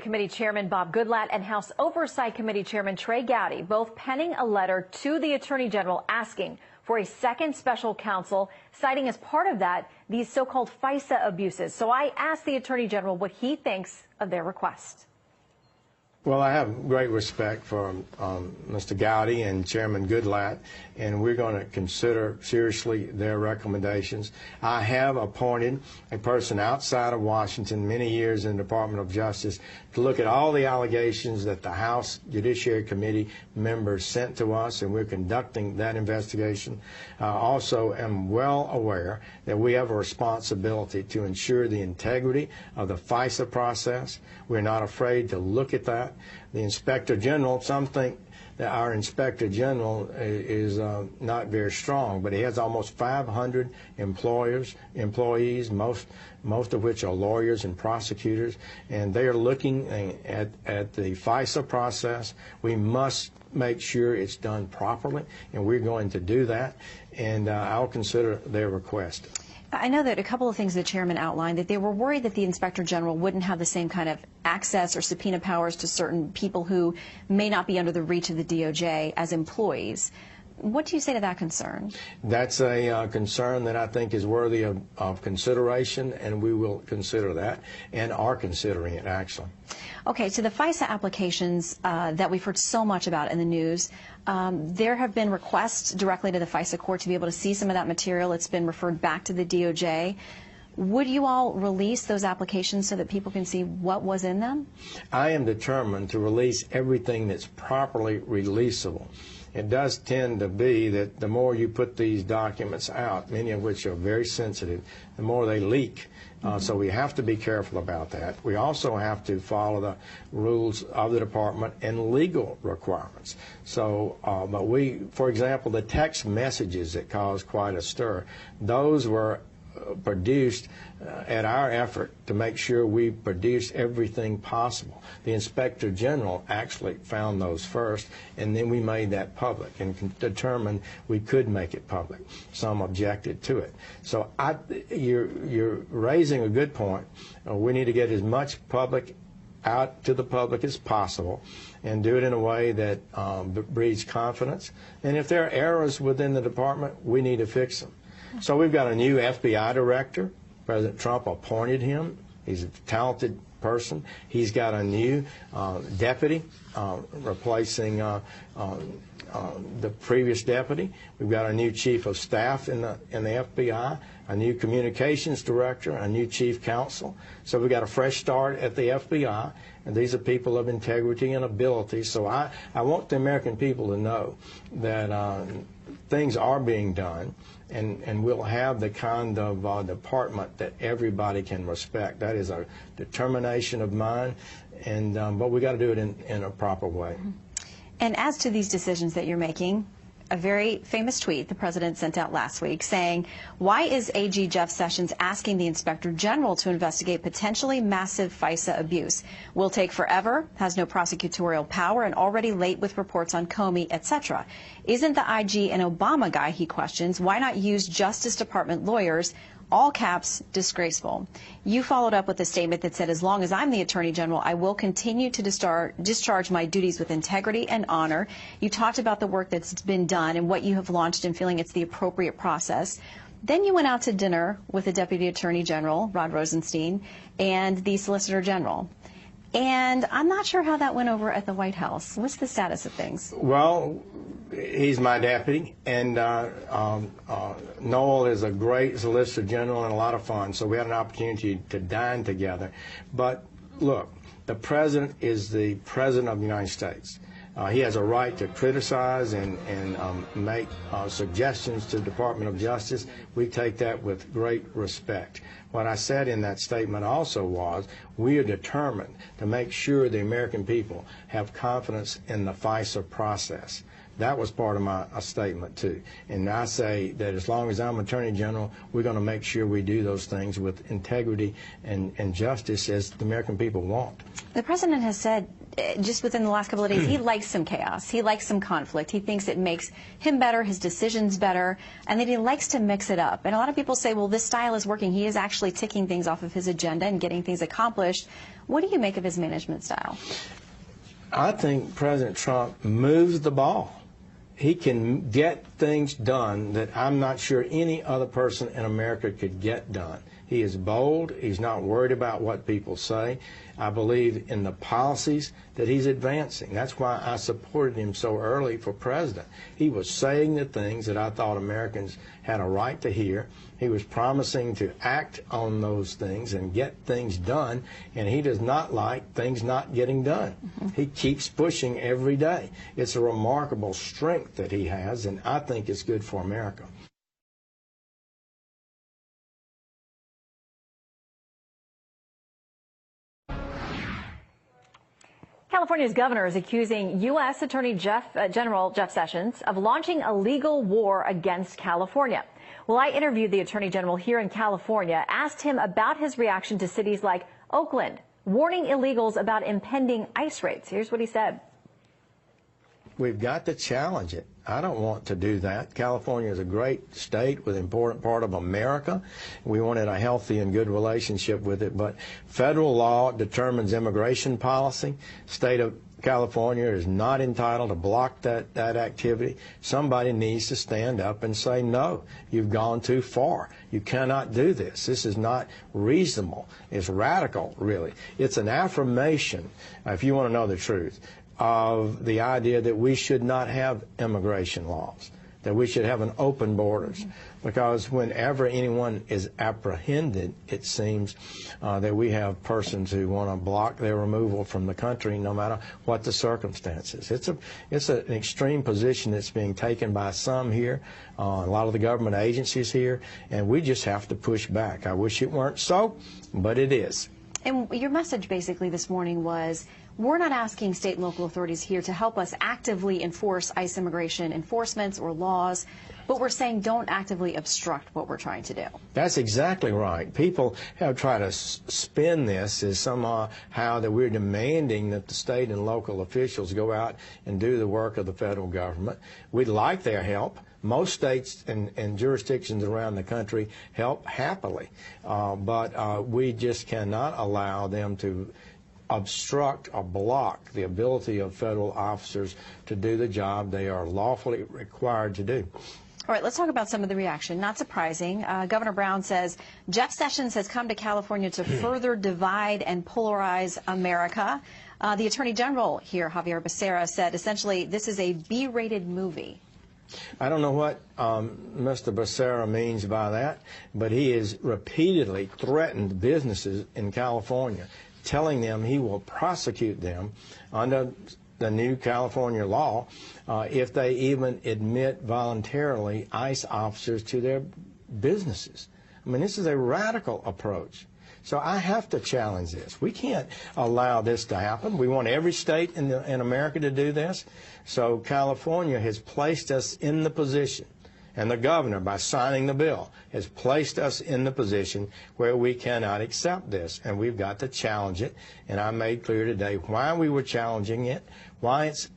Committee Chairman Bob Goodlatte and House Oversight Committee Chairman Trey Gowdy both penning a letter to the Attorney General asking for a second special counsel, citing as part of that these so-called FISA abuses. So I asked the Attorney General what he thinks of their request. Well, I have great respect for Mr. Gowdy and Chairman Goodlatte, and we're going to consider seriously their recommendations. I have appointed a person outside of Washington, many years in the Department of Justice, to look at all the allegations that the House Judiciary Committee members sent to us, and we're conducting that investigation. Also am well aware that we have a responsibility to ensure the integrity of the FISA process. We're not afraid to look at that. The Inspector General, some think that our Inspector General is not very strong, but he has almost 500 employees, most of which are lawyers and prosecutors, and they are looking at the FISA process. We must make sure it's done properly, and we're going to do that, and I'll consider their request. I know that a couple of things the chairman outlined, that they were worried that the Inspector General wouldn't have the same kind of access or subpoena powers to certain people who may not be under the reach of the DOJ as employees. What do you say to that concern? That's a concern that I think is worthy of consideration, and we will consider that and are considering it, actually. Okay, so the FISA applications that we've heard so much about in the news, there have been requests directly to the FISA court to be able to see some of that material. It's been referred back to the DOJ. Would you all release those applications so that people can see what was in them? I am determined to release everything that's properly releasable. It does tend to be that the more you put these documents out, many of which are very sensitive, the more they leak. So we have to be careful about that. We also have to follow the rules of the department and legal requirements. So, but for example, the text messages that caused quite a stir, those were produced at our effort to make sure we produce everything possible. The Inspector General actually found those first, and then we made that public and determined we could make it public. Some objected to it. So you're raising a good point. We need to get as much public out to the public as possible and do it in a way that breeds confidence. And if there are errors within the department, we need to fix them. So we've got a new FBI director. President Trump appointed him. He's a talented person. He's got a new deputy replacing the previous deputy. We've got a new chief of staff in the FBI, a new communications director, a new chief counsel. So we've got a fresh start at the FBI, and these are people of integrity and ability. So I want the American people to know that things are being done, and we'll have the kind of department that everybody can respect. That is a determination of mine, and but we got to do it in a proper way. And as to these decisions that you're making, a very famous tweet the president sent out last week saying, why is AG Jeff Sessions asking the Inspector General to investigate potentially massive FISA abuse? Will take forever, has no prosecutorial power, and already late with reports on Comey, etc. Isn't the IG an Obama guy, he questions. Why not use Justice Department lawyers? All caps, disgraceful. You followed up with a statement that said, as long as I'm the Attorney General, I will continue to discharge my duties with integrity and honor. You talked about the work that's been done and what you have launched and feeling it's the appropriate process. Then you went out to dinner with the Deputy Attorney General, Rod Rosenstein, and the Solicitor General. And I'm not sure how that went over at the White House. What's the status of things? Well, he's my deputy, and Noel is a great Solicitor General and a lot of fun, so we had an opportunity to dine together. But look, the President is the President of the United States. He has a right to criticize and make suggestions to the Department of Justice. We take that with great respect. What I said in that statement also was we are determined to make sure the American people have confidence in the FISA process. That was part of my statement, too. And I say that as long as I'm Attorney General, we're going to make sure we do those things with integrity and justice as the American people want. The President has said just within the last couple of days, he likes some chaos. He likes some conflict. He thinks it makes him better, his decisions better, and that he likes to mix it up. And a lot of people say, well, this style is working. He is actually ticking things off of his agenda and getting things accomplished. What do you make of his management style? I think President Trump moves the ball. He can get things done that I'm not sure any other person in America could get done. He is bold. He's not worried about what people say. I believe in the policies that he's advancing. That's why I supported him so early for president. He was saying the things that I thought Americans had a right to hear. He was promising to act on those things and get things done, and he does not like things not getting done. He keeps pushing every day. It's a remarkable strength that he has, and I think it's good for America. California's governor is accusing U.S. Attorney General Jeff Sessions of launching a legal war against California. Well, I interviewed the Attorney General here in California, asked him about his reaction to cities like Oakland, warning illegals about impending ICE raids. Here's what he said. We've got to challenge it. I don't want to do that. California is a great state with an important part of America. We wanted a healthy and good relationship with it, but federal law determines immigration policy. State of California is not entitled to block that activity. Somebody needs to stand up and say, no, you've gone too far. You cannot do this. This is not reasonable. It's radical, really. It's an affirmation, if you want to know the truth, of the idea that we should not have immigration laws, that we should have an open borders. Because whenever anyone is apprehended, it seems that we have persons who want to block their removal from the country no matter what the circumstances. It's an extreme position that's being taken by some here, a lot of the government agencies here, and we just have to push back. I wish it weren't so, but it is. And your message basically this morning was, we're not asking state and local authorities here to help us actively enforce ICE immigration enforcements or laws, but we're saying don't actively obstruct what we're trying to do. That's exactly right. People have tried to spin this as somehow that we're demanding that the state and local officials go out and do the work of the federal government. We'd like their help. Most states and jurisdictions around the country help happily, but we just cannot allow them to obstruct or block the ability of federal officers to do the job they are lawfully required to do. All right, let's talk about some of the reaction. Not surprising. Governor Brown says Jeff Sessions has come to California to further divide and polarize America. The Attorney General here, Javier Becerra, said essentially this is a B-rated movie. I don't know what Mr. Becerra means by that, but he has repeatedly threatened businesses in California, telling them he will prosecute them under the new California law if they even admit voluntarily ICE officers to their businesses. I mean, this is a radical approach. So I have to challenge this. We can't allow this to happen. We want every state in America to do this. So California has placed us in the position, and the governor, by signing the bill, has placed us in the position where we cannot accept this, and we've got to challenge it. And I made clear today why we were challenging it, why it's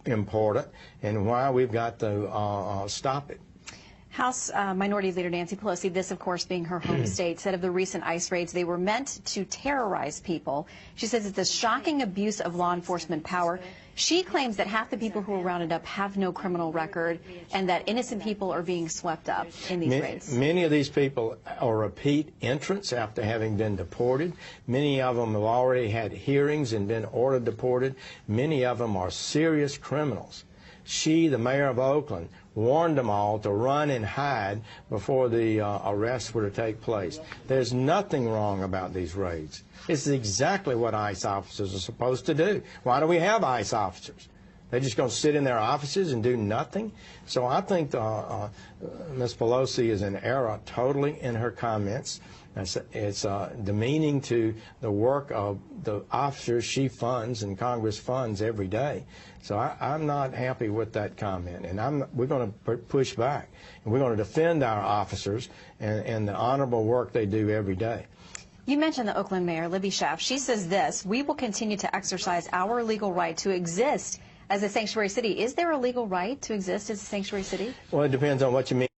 important, and why we've got to stop it. House Minority Leader Nancy Pelosi, this of course being her home state, said of the recent ICE raids they were meant to terrorize people. She says it's a shocking abuse of law enforcement power. She claims that half the people who were rounded up have no criminal record and that innocent people are being swept up in these raids. Many of these people are repeat entrants after having been deported. Many of them have already had hearings and been ordered deported. Many of them are serious criminals. She, the mayor of Oakland, warned them all to run and hide before the arrests were to take place. There's nothing wrong about these raids. This is exactly what ICE officers are supposed to do. Why do we have ICE officers? They're just going to sit in their offices and do nothing? So I think Ms. Pelosi is in error totally in her comments. It's demeaning to the work of the officers she funds and Congress funds every day. So I'm not happy with that comment, and we're going to push back, and we're going to defend our officers and the honorable work they do every day. You mentioned the Oakland mayor, Libby Schaaf. She says this: we will continue to exercise our legal right to exist as a sanctuary city. Is there a legal right to exist as a sanctuary city? Well, it depends on what you mean.